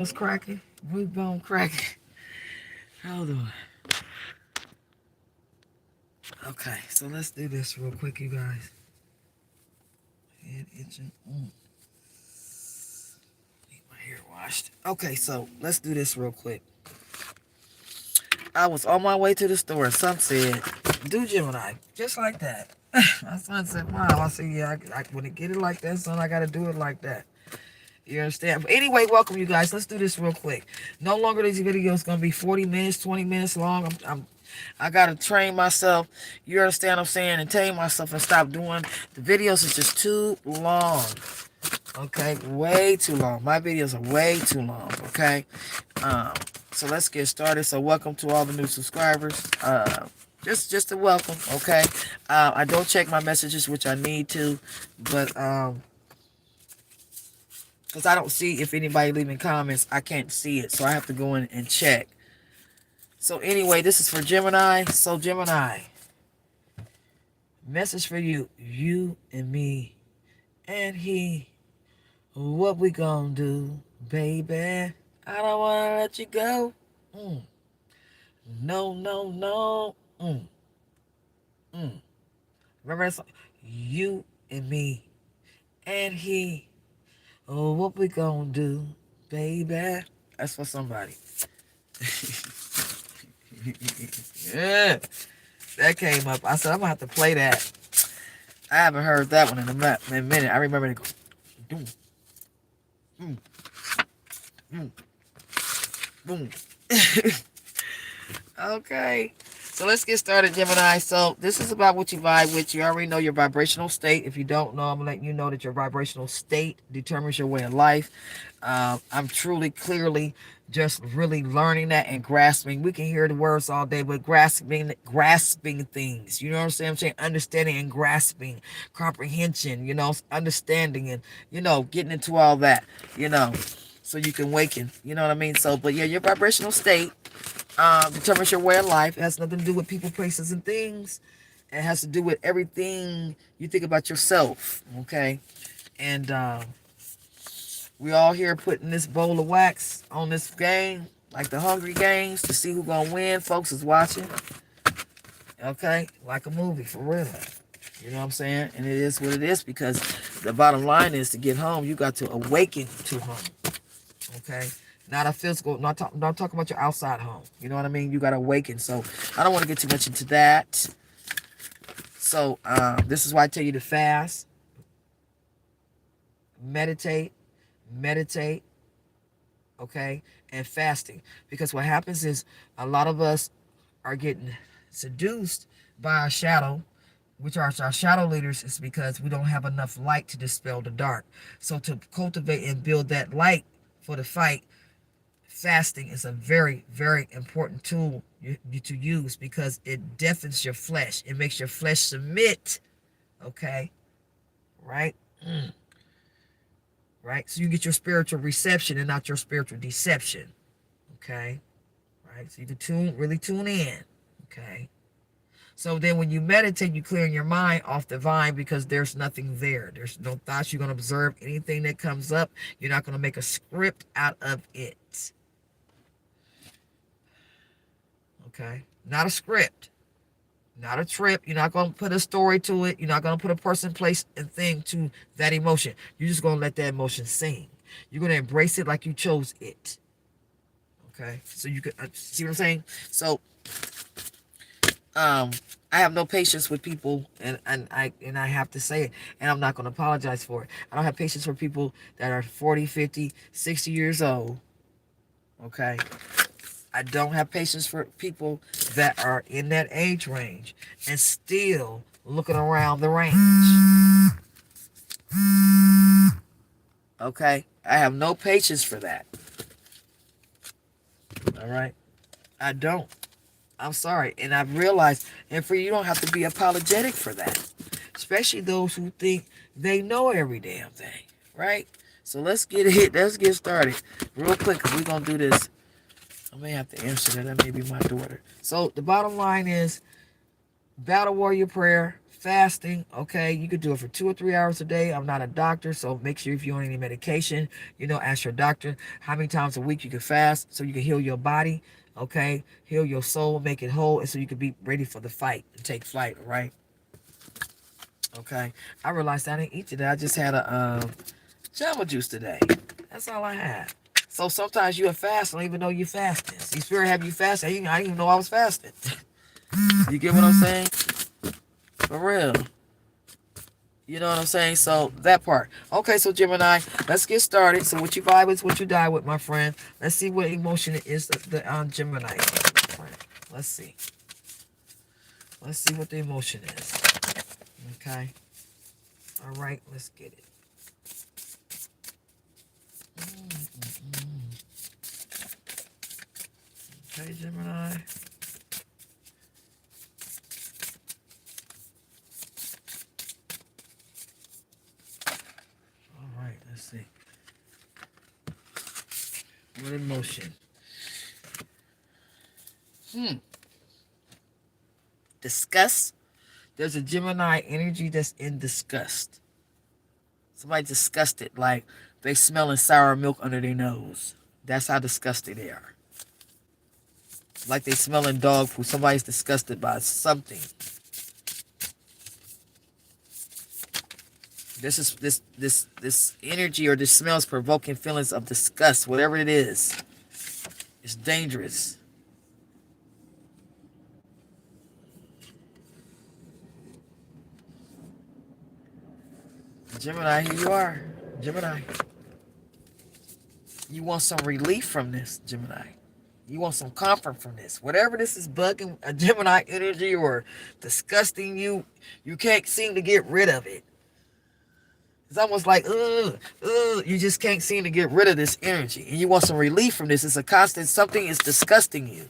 Was cracking. Root bone cracking. Hold on. Okay, so let's do this real quick, you guys. Head itching. Need my hair washed. Okay, so let's do this real quick. I was on my way to the store and some said, do Gemini. Just like that. My son said, Mom, I said, yeah, when it get it like that, son, I got to do it like that. You understand? But anyway, welcome you guys. Let's do this real quick. No longer these videos gonna be 40 minutes, 20 minutes long. I gotta train myself. You understand what I'm saying? And tame myself and stop doing the videos is just too long. Okay, way too long. My videos are way too long. Okay, so let's get started. So welcome to all the new subscribers. Just a welcome. Okay, I don't check my messages, which I need to, but because I don't see if anybody leaving comments. I can't see it, so I have to go in and check. So anyway, this is for Gemini. So Gemini, message for you. You and me and he. What we gonna do, baby? I don't wanna let you go. No, no, no. Remember that song? You and me and he. Oh, what we gonna do, baby? That's for somebody. Yeah, that came up. I said I'm gonna have to play that. I haven't heard that one in a minute. I remember it go, boom, boom, boom, boom. Okay, so let's get started, Gemini. So this is about what you vibe with. You already know your vibrational state. If you don't know, I'm letting you know that your vibrational state determines your way of life. I'm truly, clearly, just really learning that and grasping. We can hear the words all day, but grasping things. You know what I'm saying? Understanding and grasping, comprehension. Understanding and getting into all that. So you can waken. You know what I mean? So, but yeah, your vibrational state determines your way of life. It has nothing to do with people, places, and things. It has to do with everything you think about yourself. Okay, and we all here putting this bowl of wax on this game, like the Hungry Games, to see who's gonna win. Folks is watching. Okay, like a movie for real. You know what I'm saying? And it is what it is, because the bottom line is, to get home, you got to awaken to home. Okay, not a physical, not talking about your outside home. You know what I mean? You got to awaken. So I don't want to get too much into that. So this is why I tell you to fast, meditate, okay, and fasting. Because what happens is, a lot of us are getting seduced by our shadow, which are our shadow leaders, is because we don't have enough light to dispel the dark. So to cultivate and build that light for the fight, fasting is a very, very important tool to use, because it deafens your flesh. It makes your flesh submit. Okay, right? Right? So you get your spiritual reception and not your spiritual deception. Okay, right? So you can really tune in. Okay. So then when you meditate, you clear your mind off the vine, because there's nothing there. There's no thoughts. You're going to observe anything that comes up. You're not going to make a script out of it. Okay? Not a script. Not a trip. You're not going to put a story to it. You're not going to put a person, place, and thing to that emotion. You're just going to let that emotion sing. You're going to embrace it like you chose it. Okay? So you can see what I'm saying? So I have no patience with people, and I have to say it, and I'm not going to apologize for it. I don't have patience for people that are 40, 50, 60 years old. Okay? I don't have patience for people that are in that age range and still looking around the range. Okay? I have no patience for that. All right? I don't. I'm sorry. And I've realized, and for you don't have to be apologetic for that. Especially those who think they know every damn thing. Right? So let's get it. Let's get started real quick, because we're going to do this. I may have to answer that. That may be my daughter. So the bottom line is, battle warrior prayer, fasting, okay, you could do it for 2 or 3 hours a day. I'm not a doctor, so make sure if you're on any medication, ask your doctor how many times a week you can fast so you can heal your body, okay, heal your soul, make it whole, and so you can be ready for the fight and take flight, right? Okay, I realized I didn't eat today. I just had a Jamba juice today. That's all I had. So sometimes you're fasting, don't even know you're fasting. See, Spirit have you fasting. I didn't even know I was fasting. You get what I'm saying? For real. You know what I'm saying? So that part. Okay, so Gemini, let's get started. So what you vibe with, what you die with, my friend. Let's see what emotion it is the Gemini. Let's see. Let's see what the emotion is. Okay. All right, let's get it. Okay, Gemini. All right, let's see. What emotion? Disgust. There's a Gemini energy that's in disgust. Somebody disgusted, like they smelling sour milk under their nose. That's how disgusted they are. Like they smelling dog food. Somebody's disgusted by something. This energy or this smell is provoking feelings of disgust. Whatever it is, it's dangerous. Gemini, here you are. Gemini. You want some relief from this, Gemini. You want some comfort from this. Whatever this is bugging a Gemini energy or disgusting you, you can't seem to get rid of it. It's almost like, you just can't seem to get rid of this energy. And you want some relief from this. It's a constant, something is disgusting you.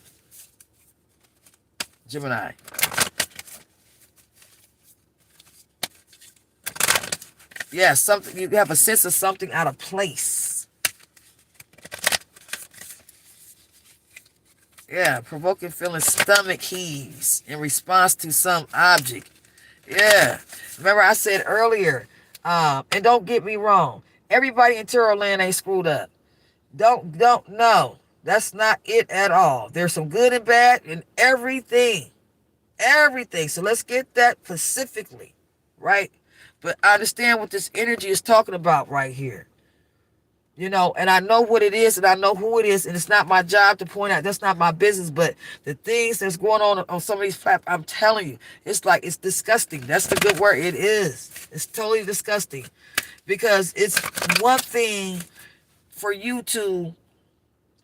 Gemini. Yeah, something, you have a sense of something out of place. Yeah, provoking feeling stomach heaves in response to some object. Yeah. Remember I said earlier, and don't get me wrong, everybody in Tarot land ain't screwed up. Don't no. That's not it at all. There's some good and bad in everything. Everything. So let's get that specifically, right? But I understand what this energy is talking about right here. And I know what it is and I know who it is, and it's not my job to point out. That's not my business. But the things that's going on some of these platforms, I'm telling you, it's like, it's disgusting. That's the good word. It is. It's totally disgusting. Because it's one thing for you to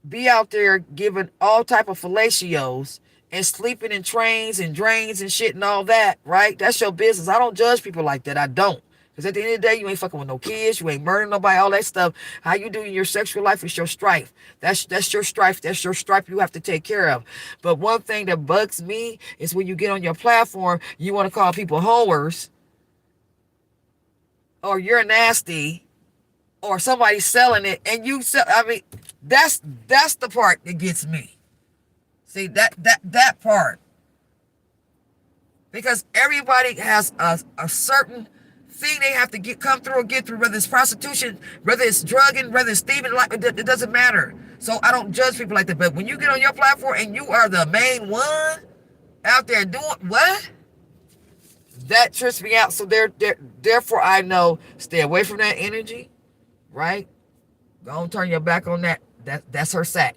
be out there giving all type of fellatios and sleeping in trains and drains and shit and all that, right? That's your business. I don't judge people like that. I don't. Because at the end of the day, you ain't fucking with no kids. You ain't murdering nobody, all that stuff. How you do in your sexual life is your strife. That's your strife. That's your strife you have to take care of. But one thing that bugs me is when you get on your platform, you want to call people hoers, or you're nasty, or somebody's selling it, and you sell. I mean, that's the part that gets me. See, that part. Because everybody has a certain thing they have to come through or get through, whether it's prostitution, whether it's drugging, whether it's thieving, it doesn't matter. So I don't judge people like that. But when you get on your platform and you are the main one out there doing what? That trips me out. So therefore I know, stay away from that energy, right? Don't turn your back on that. That's her sack.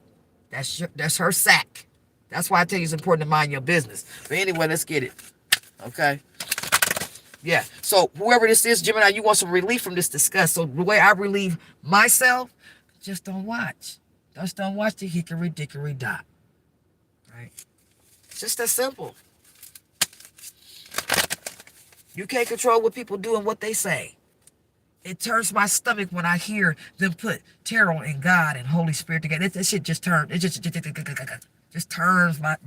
That's her sack. That's why I tell you it's important to mind your business. But anyway, let's get it. Okay? Yeah. So whoever this is, Gemini, you want some relief from this disgust. So the way I relieve myself, just don't watch. Just don't watch the hickory dickory dock. Right? It's just that simple. You can't control what people do and what they say. It turns my stomach when I hear them put tarot and God and Holy Spirit together. That shit just turns. It just turns my.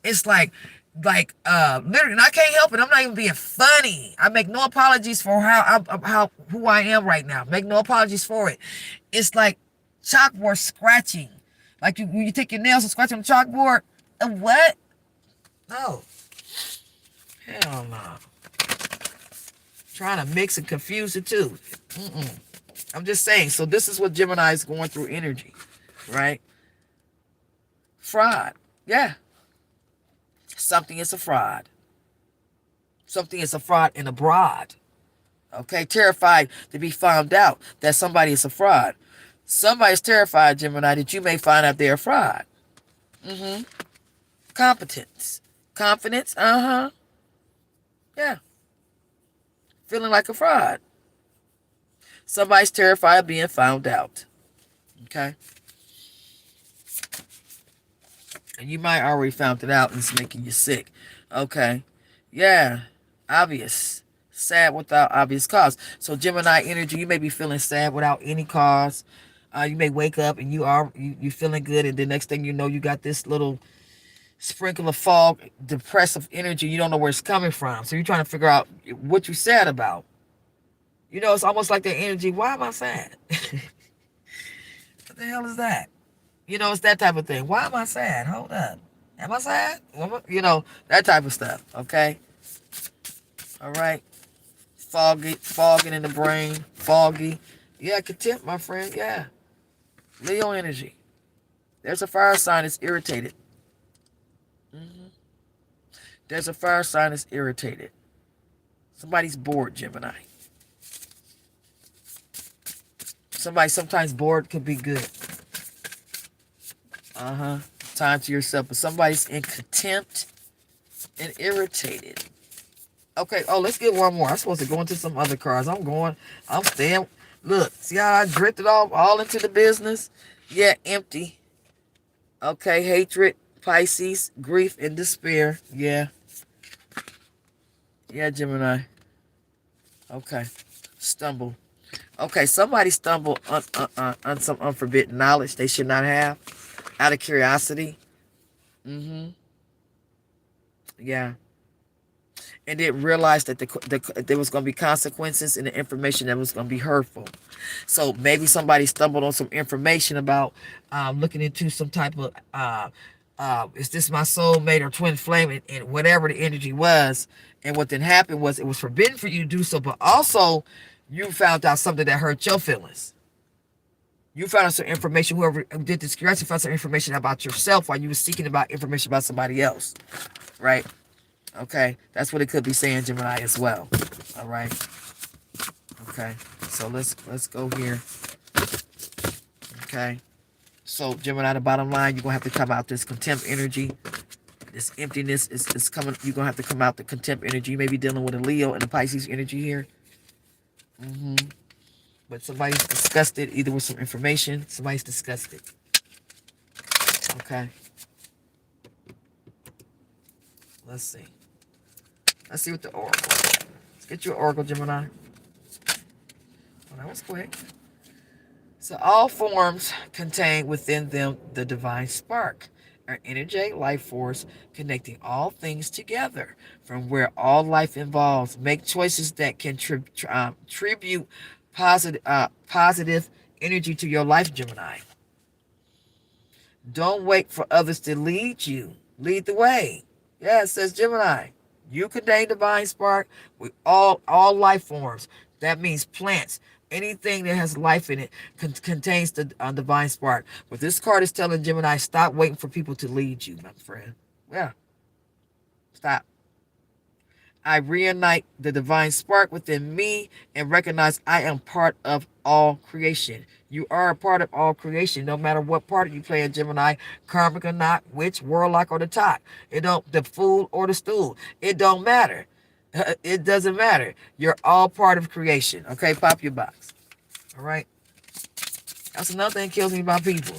It's like literally, and I can't help it. I'm not even being funny. I make no apologies for who I am right now. Make no apologies for it. It's like chalkboard scratching. Like when you take your nails and scratch on the chalkboard. What? No. Hell no. Trying to mix and confuse the two. I'm just saying. So this is what Gemini is going through energy, right? Fraud. Yeah. Something is a fraud. Something is a fraud and abroad. Okay, terrified to be found out that somebody is a fraud. Somebody's terrified, Gemini, that you may find out they're a fraud. Competence. Confidence, yeah. Feeling like a fraud. Somebody's terrified of being found out. Okay? And you might already found it out and it's making you sick. Okay? Yeah. Obvious. Sad without obvious cause. So Gemini energy, you may be feeling sad without any cause. You may wake up and you feeling good, and the next thing you know, you got this little sprinkle of fog, depressive energy. You don't know where it's coming from. So you're trying to figure out what you're sad about. You know, it's almost like that energy. Why am I sad? What the hell is that? You know, it's that type of thing. Why am I sad? Hold up. Am I sad? You know, that type of stuff. Okay? All right? Fogging in the brain. Foggy. Yeah, contempt, my friend. Yeah. Leo energy. There's a fire sign that's irritated. There's a fire sign that's irritated. Somebody's bored, Gemini. Sometimes bored could be good. Time to yourself. But somebody's in contempt and irritated. Okay, let's get one more. I'm supposed to go into some other cards. I'm staying. Look, see how I drifted off all into the business? Yeah, empty. Okay, hatred, Pisces, grief, and despair. Yeah. Yeah, Gemini. Okay. Stumble. Okay, somebody stumbled on some unforbidden knowledge they should not have out of curiosity. Yeah. And didn't realize that there was going to be consequences in the information that was going to be hurtful. So maybe somebody stumbled on some information about looking into some type of, is this my soulmate or twin flame, and whatever the energy was. And what then happened was it was forbidden for you to do so, but also you found out something that hurt your feelings. You found out some information, whoever did this curiosity found some information about yourself while you were seeking about information about somebody else. Right? Okay, that's what it could be saying, Gemini, as well. All right. Okay, so let's go here. Okay, so Gemini, the bottom line, you're gonna have to come out this contempt energy. This emptiness is coming. You're gonna have to come out the contempt energy. You may be dealing with a Leo and a Pisces energy here. But somebody's disgusted, either with some information. Somebody's disgusted. Okay. Let's see. Let's see what the oracle. Let's get you an oracle, Gemini. Well, that was quick. So all forms contain within them the divine spark, an energetic life force connecting all things together, from where all life involves. Make choices that can tribute positive energy to your life, Gemini. Don't wait for others to lead you. Lead the way. Yeah, it says Gemini. You contain divine spark with all life forms. That means plants. Anything that has life in it contains the divine spark. But this card is telling Gemini, stop waiting for people to lead you, my friend. Yeah. Stop. I reunite the divine spark within me and recognize I am part of all creation. You are a part of all creation, no matter what part you play in, Gemini, karmic or not, witch, warlock, or the top. The fool or the stool. It don't matter. It doesn't matter. You're all part of creation. Okay, pop your box. All right. That's another thing that kills me about people.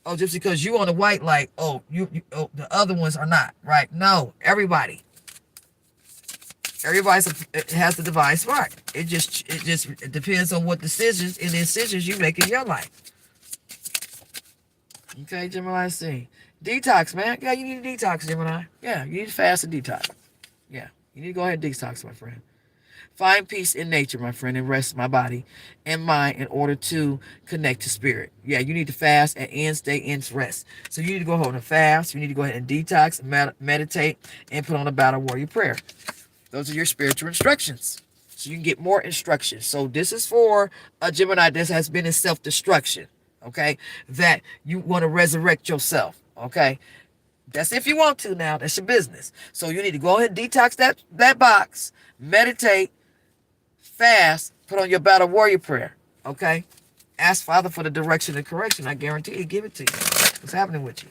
Oh, just because you on the white light, the other ones are not, right? No, everybody. Everybody has the divine spark. It depends on what decisions you make in your life. Okay, Gemini, see. Detox, man. Yeah, you need a detox, Gemini. Yeah, you need to fast and detox. Yeah, you need to go ahead and detox, my friend. Find peace in nature, my friend, and rest my body and mind in order to connect to spirit. Yeah, you need to fast and end, stay in rest. So you need to go ahead and fast. You need to go ahead and detox, meditate, and put on a battle warrior prayer. Those are your spiritual instructions. So you can get more instructions. So this is for a Gemini that has been in self-destruction. Okay. That you want to resurrect yourself. Okay. That's if you want to now. That's your business. So you need to go ahead and detox that box. Meditate. Fast. Put on your battle warrior prayer. Okay. Ask Father for the direction and correction. I guarantee He'll give it to you. What's happening with you?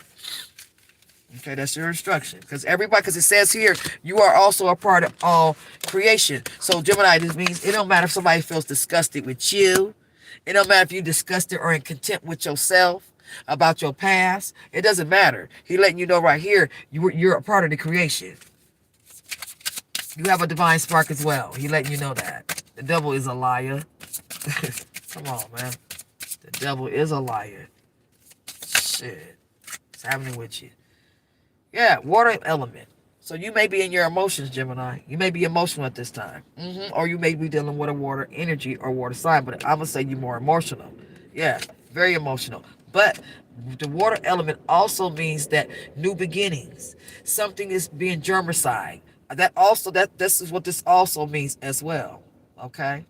Okay, that's your instruction. Because it says here, you are also a part of all creation. So Gemini, this means it don't matter if somebody feels disgusted with you. It don't matter if you're disgusted or in contempt with yourself about your past. It doesn't matter. He letting you know right here, you're a part of the creation. You have a divine spark as well. He letting you know that. The devil is a liar. Come on, man. The devil is a liar. Shit. What's happening with you? Yeah, water element. So you may be in your emotions, Gemini. You may be emotional at this time. Or you may be dealing with a water energy or water sign. But I'm going to say you're more emotional. Yeah, very emotional. But the water element also means that new beginnings. Something is being germicide. This is what this also means as well. Okay?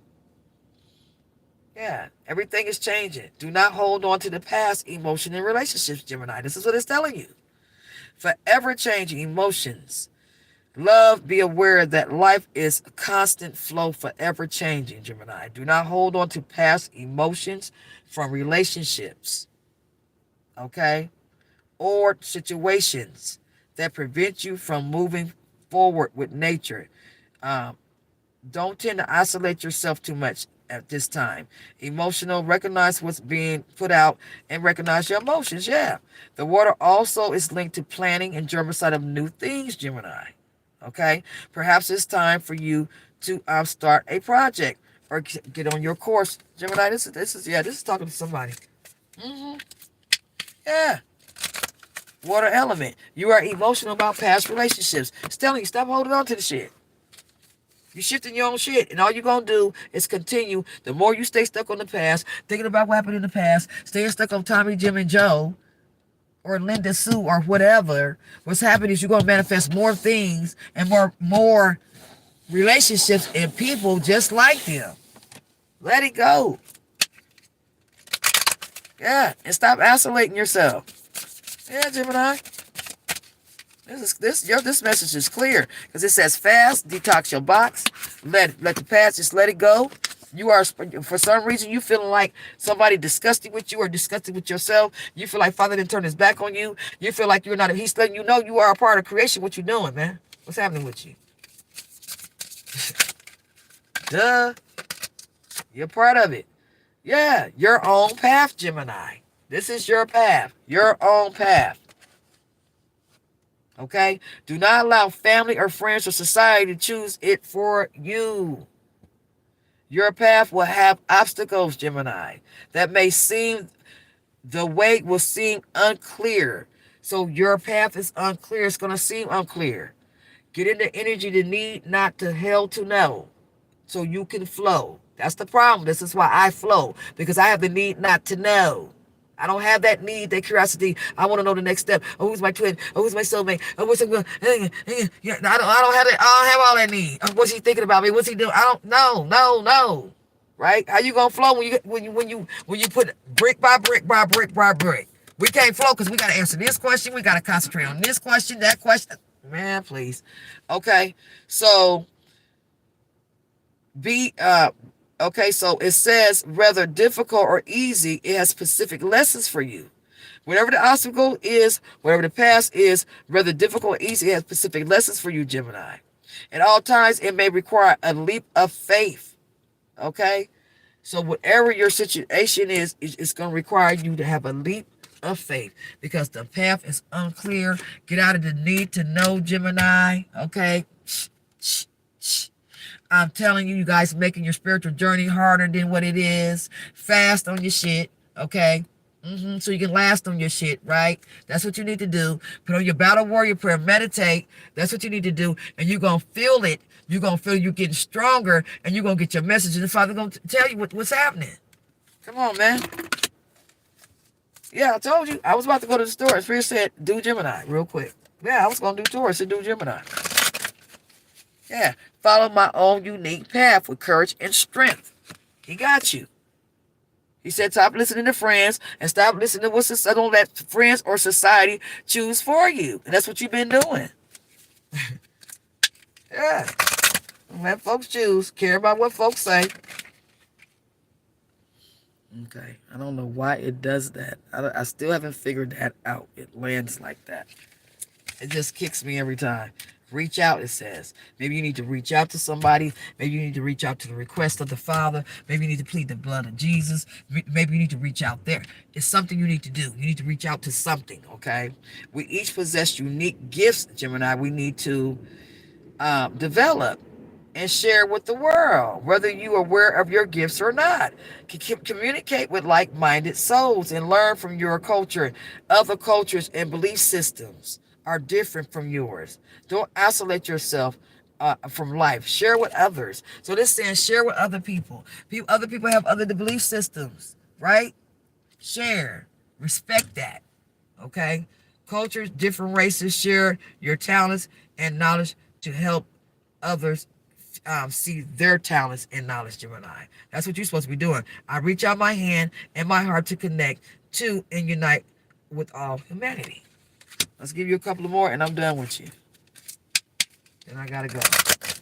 Yeah, everything is changing. Do not hold on to the past emotion and relationships, Gemini. This is what it's telling you. Forever changing emotions. Love, be aware that life is a constant flow, forever changing, Gemini. Do not hold on to past emotions from relationships, okay, or situations that prevent you from moving forward with nature. Don't tend to isolate yourself too much at this time. Emotional, recognize what's being put out and recognize your emotions. Yeah. The water also is linked to planning and germicide of new things, Gemini. Okay. Perhaps it's time for you to start a project or get on your course. Gemini, this is talking to somebody. Yeah. Water element. You are emotional about past relationships. It's telling you, stop holding on to the shit. You're shifting your own shit, and all you're going to do is continue. The more you stay stuck on the past, thinking about what happened in the past, staying stuck on Tommy, Jim, and Joe, or Linda Sue, or whatever, what's happening is you're going to manifest more things and more relationships and people just like them. Let it go. Yeah, and stop isolating yourself. Yeah, Gemini. This message is clear because it says fast, detox your box, let the past, just let it go. You are, for some reason, you feeling like somebody disgusted with you or disgusted with yourself. You feel like Father didn't turn his back on you. You feel like you're not. He's letting you know you are a part of creation. What you doing, man? What's happening with you? Duh. You're part of it. Yeah, your own path, Gemini. This is your path. Your own path. Okay? Do not allow family or friends or society to choose it for you. Your path will have obstacles, Gemini, that may seem, the way will seem unclear. So your path is unclear. It's going to seem unclear. Get into energy to need, not to hell to know, so you can flow. That's the problem. This is why I flow, because I have the need not to know. I don't have that need, that curiosity. I want to know the next step. Oh, who's my twin? Oh, who's my soulmate? Oh, what's it going? Yeah, I don't have that. I don't have all that need. Oh, what's he thinking about me? What's he doing? I don't. No. Right? How you gonna flow when you put brick by brick by brick by brick? We can't flow because we gotta answer this question. We gotta concentrate on this question, that question. Man, please. Okay, so Okay, so it says whether difficult or easy, it has specific lessons for you. Whatever the obstacle is, whatever the past is, whether difficult or easy, it has specific lessons for you, Gemini. At all times, it may require a leap of faith. Okay? So whatever your situation is, it's going to require you to have a leap of faith because the path is unclear. Get out of the need to know, Gemini. Okay? I'm telling you, you guys making your spiritual journey harder than what it is. Fast on your shit, okay? So you can last on your shit, right? That's what you need to do. Put on your battle warrior prayer, meditate. That's what you need to do. And you're going to feel it. You're going to feel you getting stronger, and you're going to get your message. And the Father's going to tell you what's happening. Come on, man. Yeah, I told you. I was about to go to the store. Spirit said, do Gemini real quick. Yeah, I was going to do Taurus and do Gemini. Yeah. Follow my own unique path with courage and strength. He got you. He said, stop listening to friends and stop listening to what society. Don't let friends or society choose for you. And that's what you've been doing. Yeah. Don't let folks choose. Care about what folks say. Okay. I don't know why it does that. I still haven't figured that out. It lands like that. It just kicks me every time. Reach out, it says. Maybe you need to reach out to somebody. Maybe you need to reach out to the request of the Father. Maybe you need to plead the blood of Jesus. Maybe you need to reach out there. It's something you need to do. You need to reach out to something, okay? We each possess unique gifts, Gemini. We need to develop and share with the world, whether you are aware of your gifts or not. Communicate with like-minded souls and learn from your culture. Other cultures and belief systems are different from yours. Don't isolate yourself from life. Share with others. So this saying, share with other people. Other people have other belief systems, right? Share. Respect that. Okay? Cultures, different races, share your talents and knowledge to help others see their talents and knowledge, Gemini. That's what you're supposed to be doing. I reach out my hand and my heart to connect to and unite with all humanity. Let's give you a couple of more and I'm done with you. Then I gotta go.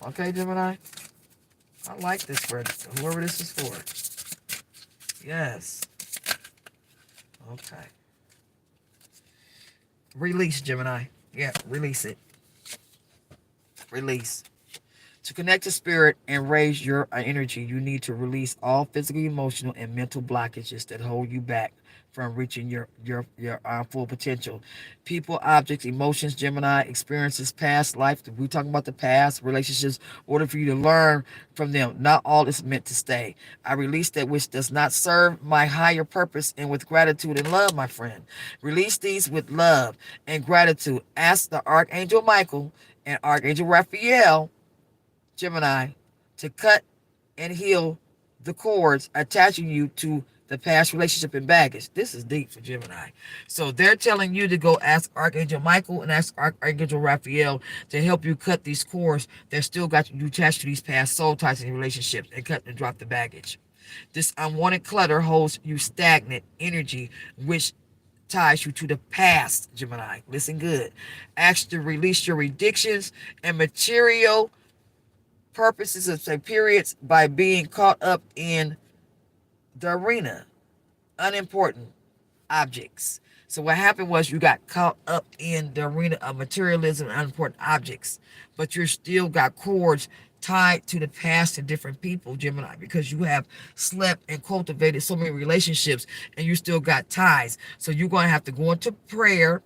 Okay, Gemini? I like this for whoever this is for. Yes. Okay. Release, Gemini. Yeah, release it. Release. To connect to spirit and raise your energy, you need to release all physical, emotional, and mental blockages that hold you back from reaching your full potential. People, objects, emotions, Gemini, experiences, past life. We're talking about the past, relationships, in order for you to learn from them. Not all is meant to stay. I release that which does not serve my higher purpose and with gratitude and love, my friend. Release these with love and gratitude. Ask the Archangel Michael and Archangel Raphael, Gemini, to cut and heal the cords attaching you to the past relationship and baggage. This is deep for Gemini. So they're telling you to go ask Archangel Michael and ask Archangel Raphael to help you cut these cords that still got you attached to these past soul ties and relationships and cut and drop the baggage. This unwanted clutter holds you stagnant energy, which ties you to the past, Gemini. Listen good. Ask to release your addictions and material purposes of say periods by being caught up in the arena, unimportant objects. So what happened was you got caught up in the arena of materialism and unimportant objects, but you still got cords tied to the past and different people, Gemini, because you have slept and cultivated so many relationships and you still got ties. So you're going to have to go into prayer.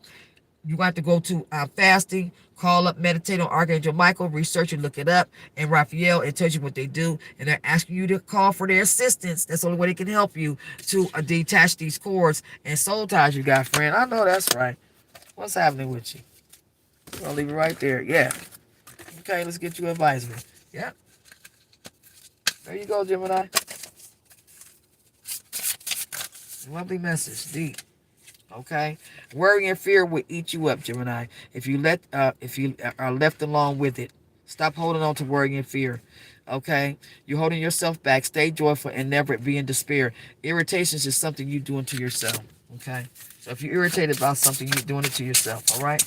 You got to go to fasting, call up, meditate on Archangel Michael, research and look it up, and Raphael, it tells you what they do, and they're asking you to call for their assistance. That's the only way they can help you to detach these cords and soul ties you got, friend. I know that's right. What's happening with you? I'll leave it right there. Yeah. Okay, let's get you advisory. Yeah. There you go, Gemini. Lovely message. Deep. Okay, worry and fear will eat you up, Gemini. If you are left alone with it, stop holding on to worry and fear. Okay, you're holding yourself back. Stay joyful and never be in despair. Irritations is something you're doing to yourself. Okay, so if you're irritated about something, you're doing it to yourself. All right.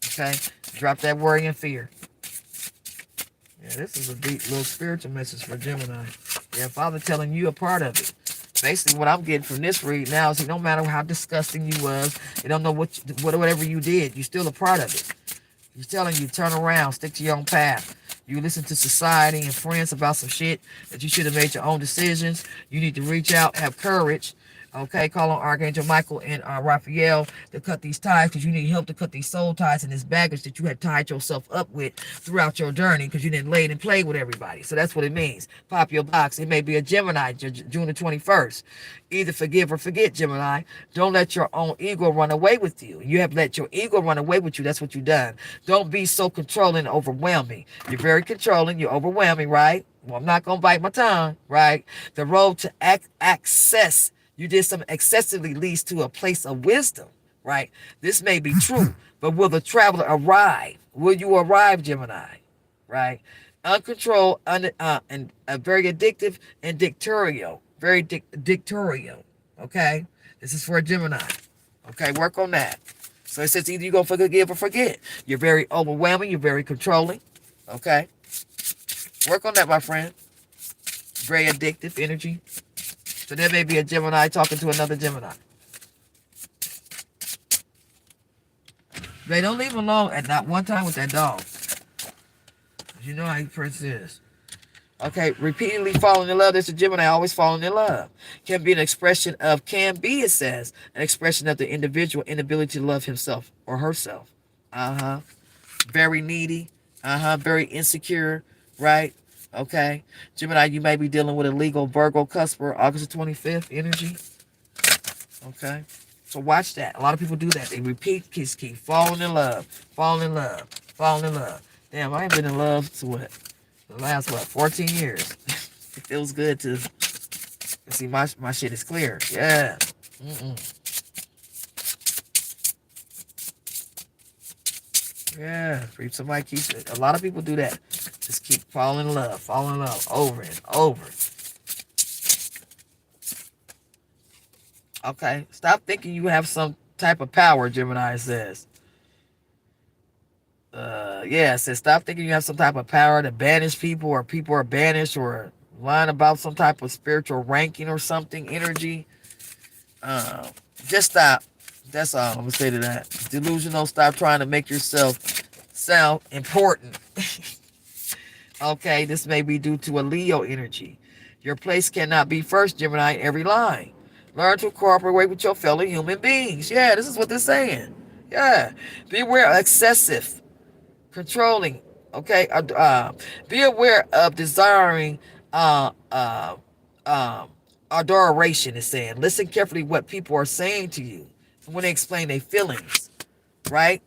Okay, drop that worry and fear. Yeah, this is a deep little spiritual message for Gemini. Yeah, Father telling you a part of it. Basically, what I'm getting from this read now is, no matter how disgusting you was, you don't know whatever you did, you're still a part of it. He's telling you, turn around, stick to your own path. You listen to society and friends about some shit that you should have made your own decisions. You need to reach out, have courage. Okay, call on Archangel Michael and Raphael to cut these ties, because you need help to cut these soul ties and this baggage that you had tied yourself up with throughout your journey, because you didn't lay and play with everybody. So that's what it means. Pop your box. It may be a Gemini, June the 21st. Either forgive or forget, Gemini. Don't let your own ego run away with you. You have let your ego run away with you. That's what you've done. Don't be so controlling and overwhelming. You're very controlling. You're overwhelming, right? Well, I'm not going to bite my tongue, right? The road to access you did something excessively leads to a place of wisdom, right? This may be true, but will the traveler arrive? Will you arrive, Gemini? right? Uncontrolled, and very addictive and dictatorial. Very dictatorial. Okay? This is for a Gemini. Okay, work on that. So it says either you're going to forgive or forget. You're very overwhelming. You're very controlling. Okay? Work on that, my friend. Very addictive energy. So there may be a Gemini talking to another Gemini. They don't leave him alone at not one time with that dog. You know how Prince is. Okay, repeatedly falling in love. There's a Gemini always falling in love. Can be an expression of, can be, it says, an expression of the individual inability to love himself or herself. Uh-huh. Very needy. Uh-huh. Very insecure. Right? Okay. Gemini, you may be dealing with a legal Virgo cusper, August the 25th energy. Okay. So watch that. A lot of people do that. They repeat, keep falling in love, falling in love, falling in love. Damn, I ain't been in love to what? The last, 14 years. It feels good to see my shit is clear. Yeah. Yeah. Somebody keeps it. A lot of people do that. Just keep falling in love over and over. Okay. Stop thinking you have some type of power, Gemini says. It says stop thinking you have some type of power to banish people, or people are banished, or lying about some type of spiritual ranking or something, energy. Just stop. That's all I'm going to say to that. Delusional. Stop trying to make yourself sound important. Okay, this may be due to a Leo energy. Your place cannot be first, Gemini, in every line. Learn to cooperate with your fellow human beings. Yeah, this is what they're saying. Yeah. Beware of excessive controlling. Okay. Be aware of desiring adoration, is saying. Listen carefully what people are saying to you when they explain their feelings. Right?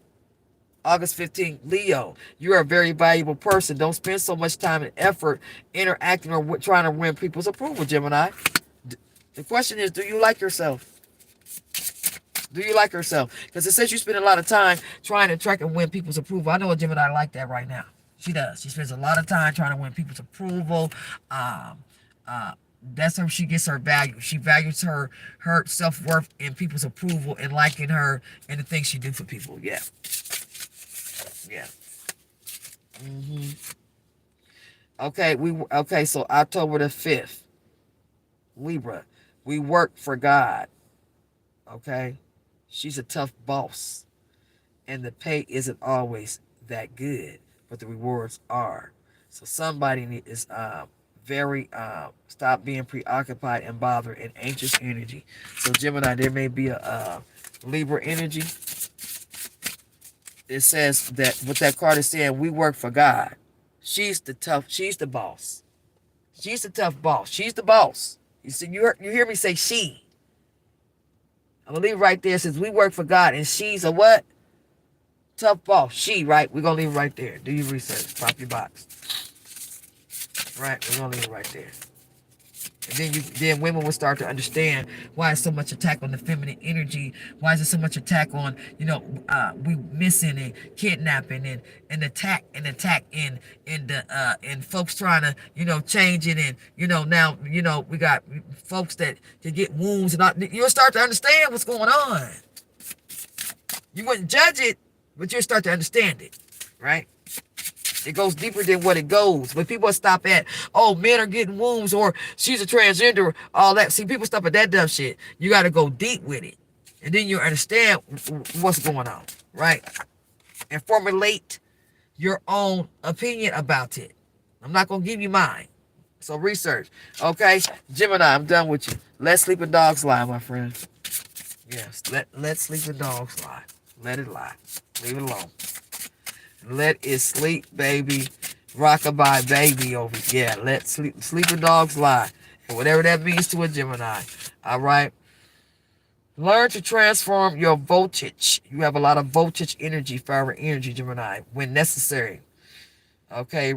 August 15th, Leo, you're a very valuable person. Don't spend so much time and effort interacting or trying to win people's approval, Gemini. The question is, do you like yourself? Do you like yourself? Because it says you spend a lot of time trying to attract and win people's approval. I know a Gemini like that right now. She does. She spends a lot of time trying to win people's approval. That's how she gets her value. She values her self-worth in people's approval and liking her and the things she do for people. Yeah. Yeah. Okay, so October the 5th. Libra. We work for God. Okay? She's a tough boss. And the pay isn't always that good, but the rewards are. So somebody is very stop being preoccupied and bothered and anxious energy. So Gemini, there may be a Libra energy. It says that what that card is saying, we work for God. She's the boss. She's the tough boss. She's the boss. You see, you hear me say she. I'm gonna leave it right there. It says we work for God, and she's a what? Tough boss. She, right? We're gonna leave it right there. Do your research. Pop your box. Right? We're gonna leave it right there. And then women will start to understand why is so much attack on the feminine energy. Why is there so much attack on, we missing and kidnapping and attack and folks trying to, change it, and now we got folks that can get wounds, and all. You'll start to understand what's going on. You wouldn't judge it, but you'll start to understand it, right? It goes deeper than what it goes. But people stop at, oh, men are getting wounds, or she's a transgender, all that. See, people stop at that dumb shit. You got to go deep with it. And then you understand what's going on, right? And formulate your own opinion about it. I'm not going to give you mine. So research. Okay? Gemini, I'm done with you. Let sleeping dogs lie, my friend. Yes, let sleeping dogs lie. Let it lie. Leave it alone. Let it sleep, baby. Rockabye, baby, over. Yeah, let sleeping dogs lie. And whatever that means to a Gemini. All right? Learn to transform your voltage. You have a lot of voltage energy, fire energy, Gemini, when necessary. Okay?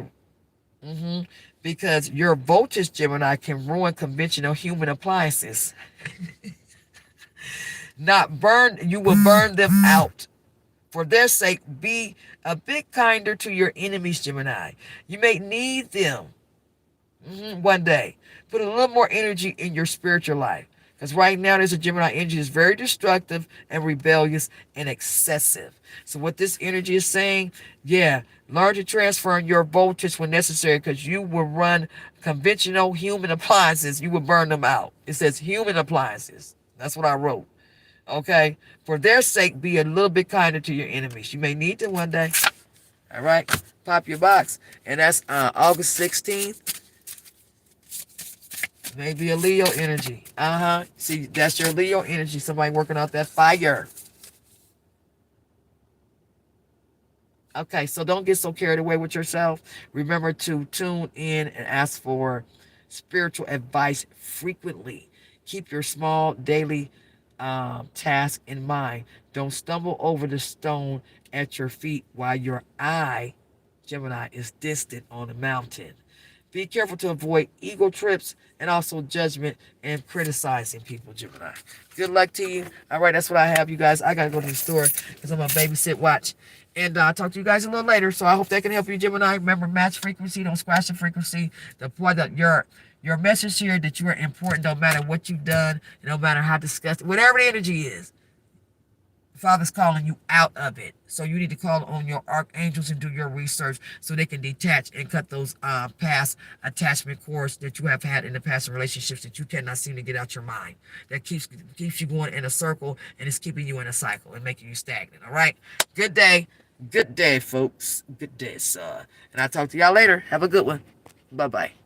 Because your voltage, Gemini, can ruin conventional human appliances. You will burn them out. For their sake, be a bit kinder to your enemies, Gemini. You may need them one day. Put a little more energy in your spiritual life. Because right now, there's a Gemini energy that's very destructive and rebellious and excessive. So, what this energy is saying, yeah, learn to transfer your voltage when necessary because you will run conventional human appliances. You will burn them out. It says human appliances. That's what I wrote. Okay? For their sake, be a little bit kinder to your enemies. You may need to one day. All right? Pop your box. And that's August 16th. Maybe a Leo energy. See, that's your Leo energy. Somebody working out that fire. Okay, so don't get so carried away with yourself. Remember to tune in and ask for spiritual advice frequently. Keep your small daily task in mind. Don't stumble over the stone at your feet while your eye, Gemini, is distant on the mountain. Be careful to avoid ego trips and also judgment and criticizing people, Gemini. Good luck to you. All right, that's what I have, you guys. I got to go to the store because I'm going to babysit watch. And I'll talk to you guys a little later. So I hope that can help you, Gemini. Remember, match frequency. Don't squash the frequency. The point that your message here that you are important, no matter what you've done, no matter how disgusting, whatever the energy is. Father's calling you out of it. So you need to call on your archangels and do your research so they can detach and cut those past attachment cords that you have had in the past relationships that you cannot seem to get out your mind. That keeps you going in a circle and it's keeping you in a cycle and making you stagnant. All right? Good day. Good day, folks. Good day, sir. And I'll talk to y'all later. Have a good one. Bye-bye.